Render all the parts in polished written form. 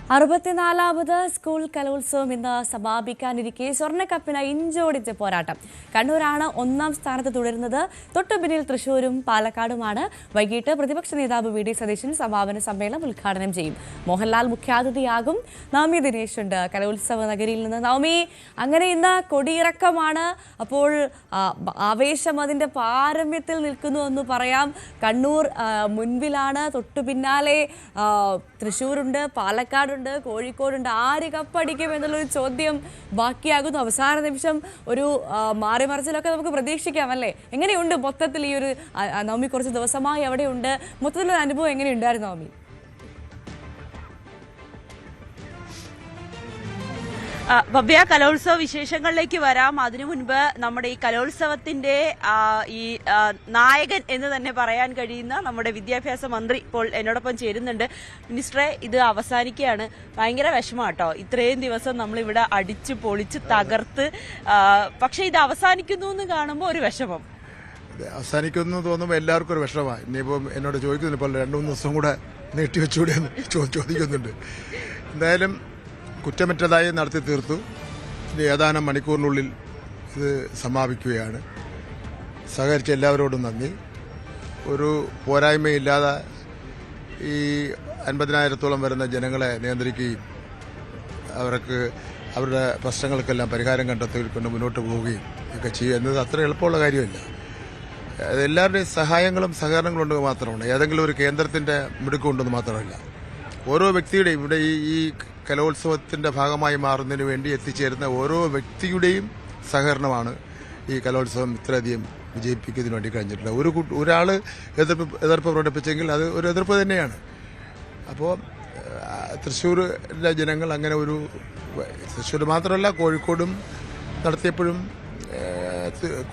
64ാമത് school കലോത്സവം ഇന്ന് സമാപിക്കാനിരിക്കെ സ്വർണ്ണക്കപ്പിന് ഇഞ്ചോടിഞ്ച് പോരാട്ടം. കണ്ണൂരാണ് ഒന്നാം സ്ഥാനത്ത് തുടരുന്നത്. തൊട്ടുപിന്നിൽ തൃശൂരും പാലക്കാടുമാണ്. വൈകിട്ട് പ്രതിപക്ഷ നേതാവ് വി ഡി സതീശൻ സമാപന സമ്മേളനം ഉദ്ഘാടനം ചെയ്യും. മോഹൻലാൽ മുഖ്യാതിഥിയാകും. നവമി ദിനേശ് ഉണ്ട് കലോത്സവ നഗരിയിൽ നിന്ന്. നവമി, അങ്ങനെ ഇന്ന് കൊടിയിറക്കമാണ്. അപ്പോൾ ആവേശം അതിൻ്റെ പാരമ്യത്തിൽ നിൽക്കുന്നു എന്ന് പറയാം. കണ്ണൂർ മുൻപിലാണ്, തൊട്ടു പിന്നാലെ തൃശ്ശൂരുണ്ട്, പാലക്കാടുണ്ട്, കോഴിക്കോടുണ്ട്. ആര് കപ്പടിക്കും എന്നുള്ളൊരു ചോദ്യം ബാക്കിയാകുന്നു. അവസാന നിമിഷം ഒരു മാറിമറിച്ചിലൊക്കെ നമുക്ക് പ്രതീക്ഷിക്കാം അല്ലേ? എങ്ങനെയുണ്ട് മൊത്തത്തിൽ ഈ ഒരു നവമി? കുറച്ച് ദിവസമായി അവിടെയുണ്ട്. മൊത്തത്തിലൊരു അനുഭവം എങ്ങനെയുണ്ടായിരുന്നു നവമി? ഭവ്യ, കലോത്സവ വിശേഷങ്ങളിലേക്ക് വരാം. അതിനു മുൻപ് നമ്മുടെ ഈ കലോത്സവത്തിന്റെ ഈ നായകൻ എന്ന് തന്നെ പറയാൻ കഴിയുന്ന നമ്മുടെ വിദ്യാഭ്യാസ മന്ത്രി ഇപ്പോൾ എന്നോടൊപ്പം ചേരുന്നുണ്ട്. മിനിസ്റ്ററെ, ഇത് അവസാനിക്കുകയാണ്. ഭയങ്കര വിഷമാട്ടോ. ഇത്രയും ദിവസം നമ്മളിവിടെ അടിച്ച് പൊളിച്ച് തകർത്ത്, പക്ഷെ ഇത് അവസാനിക്കുന്നു എന്ന് കാണുമ്പോൾ ഒരു വിഷമം. അവസാനിക്കുന്നു തോന്നുമ്പോൾ എല്ലാവർക്കും ഒരു വിഷമമാണ്. ഇനിയിപ്പം എന്നോട് ചോദിക്കുന്നില്ല, ഇപ്പോൾ 2-3 ദിവസം കൂടെ നീട്ടിവെച്ചുകൂടെ എന്ന് ചോദിക്കുന്നുണ്ട്. എന്തായാലും കുറ്റമറ്റതായി നടത്തി തീർത്തു. ഇനി ഏതാനും മണിക്കൂറിനുള്ളിൽ ഇത് സമാപിക്കുകയാണ്. സഹകരിച്ച എല്ലാവരോടും നന്ദി. ഒരു പോരായ്മയില്ലാതെ ഈ 50,000-ഓളം വരുന്ന ജനങ്ങളെ നിയന്ത്രിക്കുകയും അവർക്ക് അവരുടെ പ്രശ്നങ്ങൾക്കെല്ലാം പരിഹാരം കണ്ടെത്തിക്കൊണ്ട് മുന്നോട്ട് പോവുകയും ഒക്കെ ചെയ്യുക എന്നത് അത്ര എളുപ്പമുള്ള കാര്യമല്ല. എല്ലാവരുടെയും സഹായങ്ങളും സഹകരണങ്ങളും ഉണ്ടെന്ന് മാത്രമാണ്, ഏതെങ്കിലും ഒരു കേന്ദ്രത്തിന്റെ മിടുക്കുണ്ടെന്ന് മാത്രമല്ല. ഓരോ വ്യക്തിയുടെയും ഇവിടെ ഈ കലോത്സവത്തിന്റെ ഭാഗമായി മാറുന്നതിന് വേണ്ടി എത്തിച്ചേരുന്ന ഓരോ വ്യക്തിയുടെയും സഹകരണമാണ് ഈ കലോത്സവം ഇത്രയധികം വിജയിപ്പിക്കുന്നതിന് വേണ്ടി കഴിഞ്ഞിട്ടുള്ളത്. ഒരാൾ എതിർപ്പ് പ്രകടിപ്പിച്ചെങ്കിൽ അത് ഒരു എതിർപ്പ് തന്നെയാണ്. അപ്പോൾ തൃശ്ശൂരിലെ ജനങ്ങൾ അങ്ങനെ ഒരു, തൃശ്ശൂർ മാത്രമല്ല കോഴിക്കോടും നടത്തിയപ്പോഴും,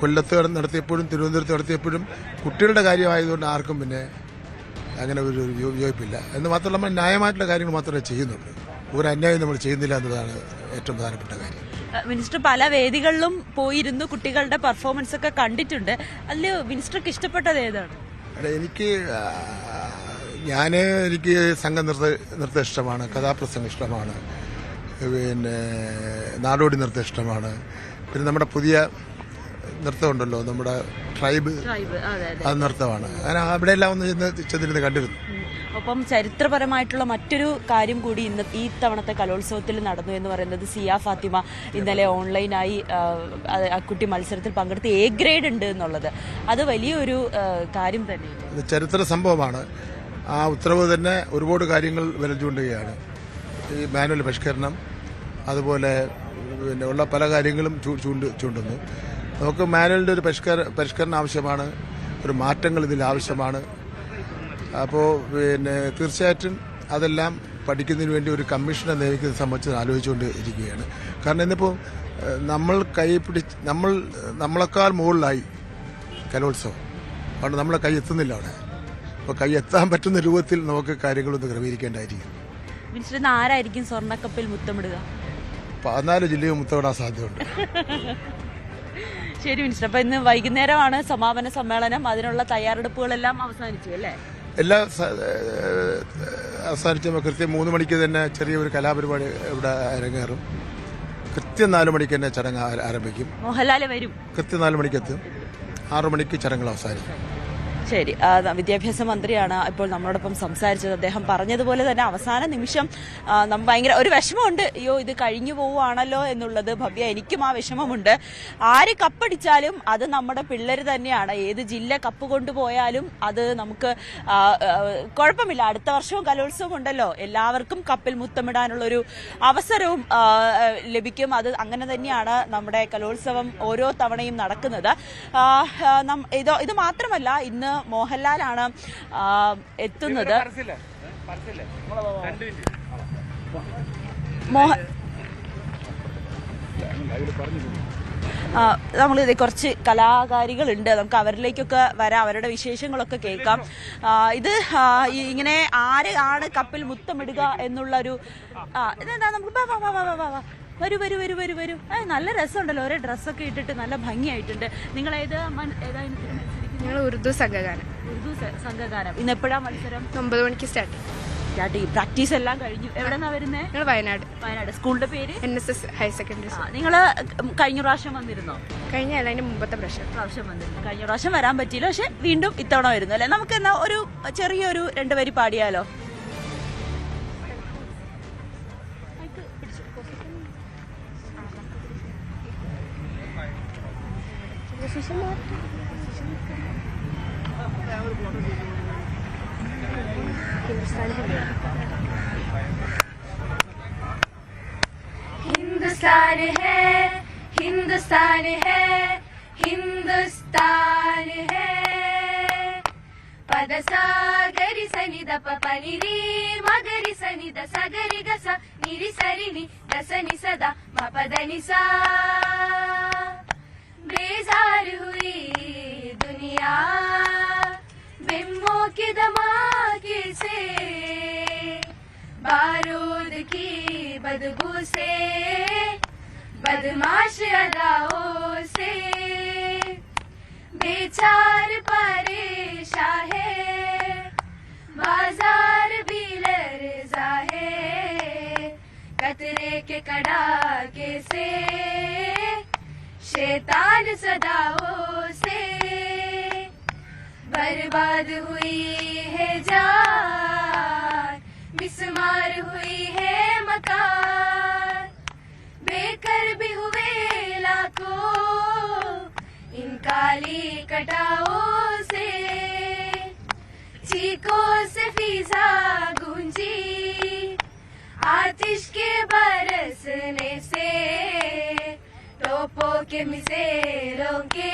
കൊല്ലത്ത് നടത്തിയപ്പോഴും, തിരുവനന്തപുരത്ത് നടത്തിയപ്പോഴും കുട്ടികളുടെ കാര്യമായതുകൊണ്ട് ആർക്കും പിന്നെ അങ്ങനെ ഒരു വിയോജിപ്പില്ല. എന്ന് മാത്രമല്ല, നമ്മൾ ന്യായമായിട്ടുള്ള കാര്യങ്ങൾ മാത്രമേ ചെയ്യുന്നുള്ളൂ. ഒരു അന്യായം നമ്മൾ ചെയ്യുന്നില്ല എന്നതാണ് ഏറ്റവും പ്രധാനപ്പെട്ട കാര്യം. മിനിസ്റ്റർ പല വേദികളിലും പോയിരുന്നു, കുട്ടികളുടെ പെർഫോമൻസ് ഒക്കെ കണ്ടിട്ടുണ്ട്. അതിൽ മിനിസ്റ്റർക്ക് ഇഷ്ടപ്പെട്ടത് ഏതാണ്? എനിക്ക് സംഘ നൃത്തം ഇഷ്ടമാണ്, കഥാപ്രസംഗം ഇഷ്ടമാണ്, പിന്നെ നാടോടി നൃത്തം ഇഷ്ടമാണ്. പിന്നെ നമ്മുടെ പുതിയ നൃത്തമുണ്ടല്ലോ, നമ്മുടെ ട്രൈബ്, അത് നൃത്തമാണ്. അങ്ങനെ അവിടെയെല്ലാം ഒന്ന് ചെന്നിരുന്ന് കണ്ടിരുന്നു. ഒപ്പം ചരിത്രപരമായിട്ടുള്ള മറ്റൊരു കാര്യം കൂടി ഈ തവണത്തെ കലോത്സവത്തിൽ നടന്നു എന്ന് പറയുന്നത് സിയ ഫാത്തിമ ഇന്നലെ ഓൺലൈനായി ആ കുട്ടി മത്സരത്തിൽ പങ്കെടുത്ത് A ഗ്രേഡ് ഉണ്ട് എന്നുള്ളത്. അത് വലിയൊരു കാര്യം തന്നെയാണ്, ചരിത്ര സംഭവമാണ്. ആ ഉത്തരവ് തന്നെ ഒരുപാട് കാര്യങ്ങൾ വിരൽ ചൂണ്ടുകയാണ്. ഈ മാനുവൽ പരിഷ്കരണം, അതുപോലെ പിന്നെ ഉള്ള പല കാര്യങ്ങളും ചൂണ്ടുന്നു. നമുക്ക് മാനുവലിൻ്റെ ഒരു പരിഷ്കരണം ആവശ്യമാണ്, ഒരു മാറ്റങ്ങൾ ഇതിൽ ആവശ്യമാണ്. അപ്പോൾ പിന്നെ തീർച്ചയായിട്ടും അതെല്ലാം പഠിക്കുന്നതിന് വേണ്ടി ഒരു കമ്മീഷനെ നിയമിക്കുന്നത് സംബന്ധിച്ച് ആലോചിച്ചുകൊണ്ട് ഇരിക്കുകയാണ്. കാരണം ഇന്നിപ്പോൾ നമ്മൾ നമ്മളെക്കാൾ മുകളിലായി കലോത്സവം, അതുകൊണ്ട് നമ്മളെ കൈ എത്തുന്നില്ല അവിടെ. അപ്പോൾ കൈ എത്താൻ പറ്റുന്ന രൂപത്തിൽ നമുക്ക് കാര്യങ്ങളൊന്ന് ക്രമീകരിക്കേണ്ടതായിരിക്കും. മിനിസ്റ്റർ, ആരായിരിക്കും സ്വർണ്ണക്കപ്പിൽ മുത്തമിടുക? 14 ജില്ലയും മുത്തമിടാൻ സാധ്യതയുണ്ട്. ശരി മിനിസ്റ്റർ, അപ്പൊ ഇന്ന് വൈകുന്നേരമാണ് സമാപന സമ്മേളനം. അതിനുള്ള തയ്യാറെടുപ്പുകളെല്ലാം അവസാനിച്ചു അല്ലേ? എല്ലാം അവസാനിച്ച കൃത്യം 3 മണിക്ക് തന്നെ ചെറിയൊരു കലാപരിപാടി ഇവിടെ അരങ്ങേറും. കൃത്യം 4 മണിക്ക് തന്നെ ചടങ്ങ് ആരംഭിക്കും. മോഹൻലാൽ വരും. കൃത്യം 4 മണിക്ക് എത്തും. 6 മണിക്ക് ചടങ്ങുകൾ അവസാനിക്കും. ശരി, വിദ്യാഭ്യാസ മന്ത്രിയാണ് ഇപ്പോൾ നമ്മളോടൊപ്പം സംസാരിച്ചത്. അദ്ദേഹം പറഞ്ഞതുപോലെ തന്നെ അവസാന നിമിഷം ഭയങ്കര ഒരു വിഷമമുണ്ട്. അയ്യോ, ഇത് കഴിഞ്ഞു പോവുകയാണല്ലോ എന്നുള്ളത്. ഭവ്യ, എനിക്കും ആ വിഷമമുണ്ട്. ആര് കപ്പടിച്ചാലും അത് നമ്മുടെ പിള്ളേർ തന്നെയാണ്. ഏത് ജില്ല കപ്പ് കൊണ്ടുപോയാലും അത് നമുക്ക് കുഴപ്പമില്ല. അടുത്ത വർഷവും കലോത്സവം ഉണ്ടല്ലോ, എല്ലാവർക്കും കപ്പിൽ മുത്തമിടാനുള്ളൊരു അവസരവും ലഭിക്കും. അത് അങ്ങനെ തന്നെയാണ് നമ്മുടെ കലോത്സവം ഓരോ തവണയും നടക്കുന്നത്. ഇത് മാത്രമല്ല, ഇന്ന് മോഹൻലാലാണ് എത്തുന്നത്. നമ്മളിത് കുറച്ച് കലാകാരികളുണ്ട്, നമുക്ക് അവരിലേക്കൊക്കെ വരാം, അവരുടെ വിശേഷങ്ങളൊക്കെ കേൾക്കാം. ഇത് ഇങ്ങനെ ആരാണ് കപ്പിൽ മുത്തമിടുക എന്നുള്ളൊരു ഇതെന്താ, നമുക്ക് വരൂ വരൂ വരൂ വരൂ വരൂ. നല്ല രസമുണ്ടല്ലോ, ഒരേ ഡ്രസ്സൊക്കെ ഇട്ടിട്ട് നല്ല ഭംഗിയായിട്ടുണ്ട്. നിങ്ങൾ ഞങ്ങൾ ഉറുദു സംഘഗാനം. ഇന്ന് എപ്പോഴാണ് മത്സരം? 9 മണിക്ക് സ്റ്റാർട്ട്. സ്റ്റാർട്ട് ചെയ്യും. പ്രാക്ടീസ് എല്ലാം കഴിഞ്ഞു. എവിടെ നിന്നാ വരുന്നേ? ഞങ്ങൾ വയനാട്. വയനാട്. സ്കൂളിന്റെ പേര്? NSS higher secondary school. നിങ്ങൾ കഴിഞ്ഞ പ്രാവശ്യം വന്നിരുന്നോ? കഴിഞ്ഞ അല്ല, അതിന്റെ മുമ്പത്തെ പ്രാവശ്യം വന്നിരുന്നു. കഴിഞ്ഞ പ്രാവശ്യം വരാൻ പറ്റിയില്ല, പക്ഷെ വീണ്ടും ഇത്തവണ വരുന്നു അല്ലെ? നമുക്ക് എന്നാ ഒരു ചെറിയൊരു 2 വരി പാടിയാലോ? हिंदुस्तान है, हिंदुस्तान है, हिंदुस्तान है. पदसा गरि सनि द प नि री मगरि सनि द सगरि ग स नि रि सरि नि द स नि स द म प द नि सा. बेजार हुई दुनिया बिम्मों के धमाके से, बारूद की बदबू से, बदमाश अदाओं से. बेचार परेशान है, बाजार भी लर्जा है. कतरे के कड़ाके से, शैतान सदाओं से. बर्बाद हुई है जान, मिसमार हुई है मकान. बेकर भी हुए लाखों इन काली कटाओं से. चीखों से फिजा गूंजी आतिश के बरसने से. टोपों के मिसेलों के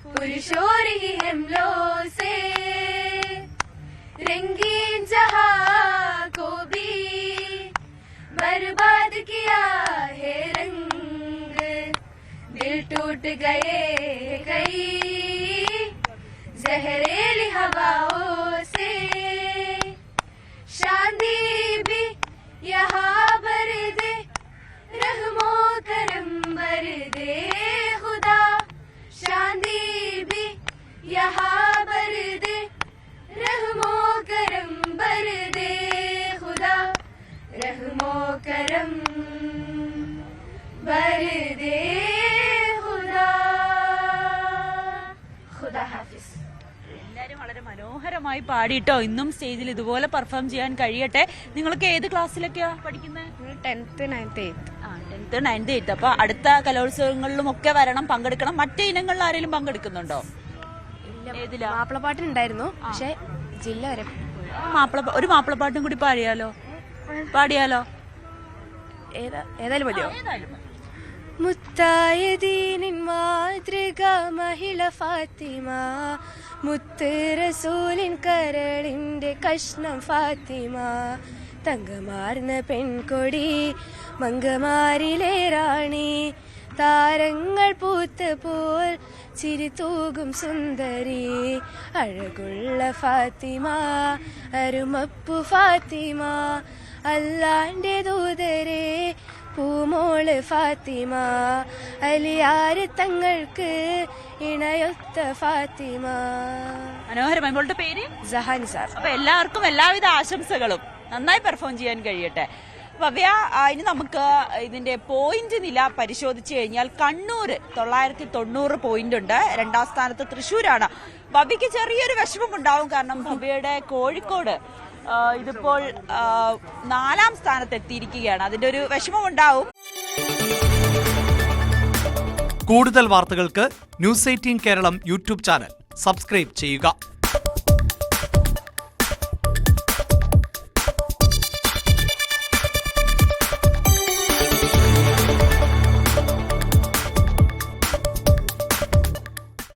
पुरशोर ही हमलों से. रंगीन जहां को भी बर्बाद किया है रंग. दिल टूट गए कई जहरीली हवाओं से. शांति भी यहाँ भर दे, रहमो करम भर दे खुदा. शांति भी यहाँ भर दे, रहमो करम भर दे खुदा. रहमो करम भर दे खुदा. खुदा हाफिज. എല്ലാവരും വളരെ മനോഹരമായി പാടിയിട്ടോ. ഇന്നും സ്റ്റേജിൽ ഇതുപോലെ പെർഫോം ചെയ്യാൻ കഴിയട്ടെ. നിങ്ങൾക്ക് ഏത് ക്ലാസ്സിലൊക്കെയാ പഠിക്കുന്നത്? 10th, 9th, 8th. 10th, 9th, 8th. അപ്പൊ അടുത്ത കലോത്സവങ്ങളിലും ഒക്കെ വരണം, പങ്കെടുക്കണം. മറ്റേ ഇനങ്ങളിൽ ആരെങ്കിലും പങ്കെടുക്കുന്നുണ്ടോ? ഏതിലാ? മാപ്പിളപ്പാട്ടിനുണ്ടായിരുന്നു, പക്ഷെ ജില്ല വരെ. ഒരു മാപ്പിളപ്പാട്ടും കൂടി പാടിയാലോ? ഏതായാലും മതിയോ? ഏതായാലും മതി. മുത്തായ ദീനിൻ മാതൃക മഹിള ഫാത്തിമ. മുത്ത് റസൂലിൻ കരളിന്റെ കഷ്ണം ഫാത്തിമ. തങ്കമാർന്ന പെൺകൊടി മങ്കമാരിലെ റാണി. താരങ്ങൾ പൂത്ത പോൽ ചിരി തൂകും സുന്ദരി. അഴകുള്ള ഫാത്തിമ, അരുമപ്പു ഫാത്തിമ. അല്ലാന്റെ ദൂതരെ പൂമോള് ഫാത്തിമ. അലിയാര് തങ്ങൾക്ക് ഇണയൊത്ത ഫാത്തിമ. മനോഹരമായി. മോളുടെ പേര്? ജഹാനി സാർ. അപ്പൊ എല്ലാവർക്കും എല്ലാവിധ ആശംസകളും. നന്നായി പെർഫോം ചെയ്യാൻ കഴിയട്ടെ. ഭവ്യ, ഇനി നമുക്ക് ഇതിന്റെ പോയിന്റ് നില പരിശോധിച്ചു കഴിഞ്ഞാൽ കണ്ണൂർ 990 പോയിന്റ് ഉണ്ട്. 2ാം സ്ഥാനത്ത് തൃശ്ശൂരാണ്. ഭവ്യക്ക് ചെറിയൊരു വിഷമം ഉണ്ടാവും, കാരണം ഭവ്യയുടെ കോഴിക്കോട് ഇതിപ്പോൾ 4ാം സ്ഥാനത്ത് എത്തിയിരിക്കുകയാണ്. അതിന്റെ ഒരു വിഷമം ഉണ്ടാവും. കൂടുതൽ വാർത്തകൾക്ക് News 18 Keralam YouTube channel subscribe ചെയ്യുക.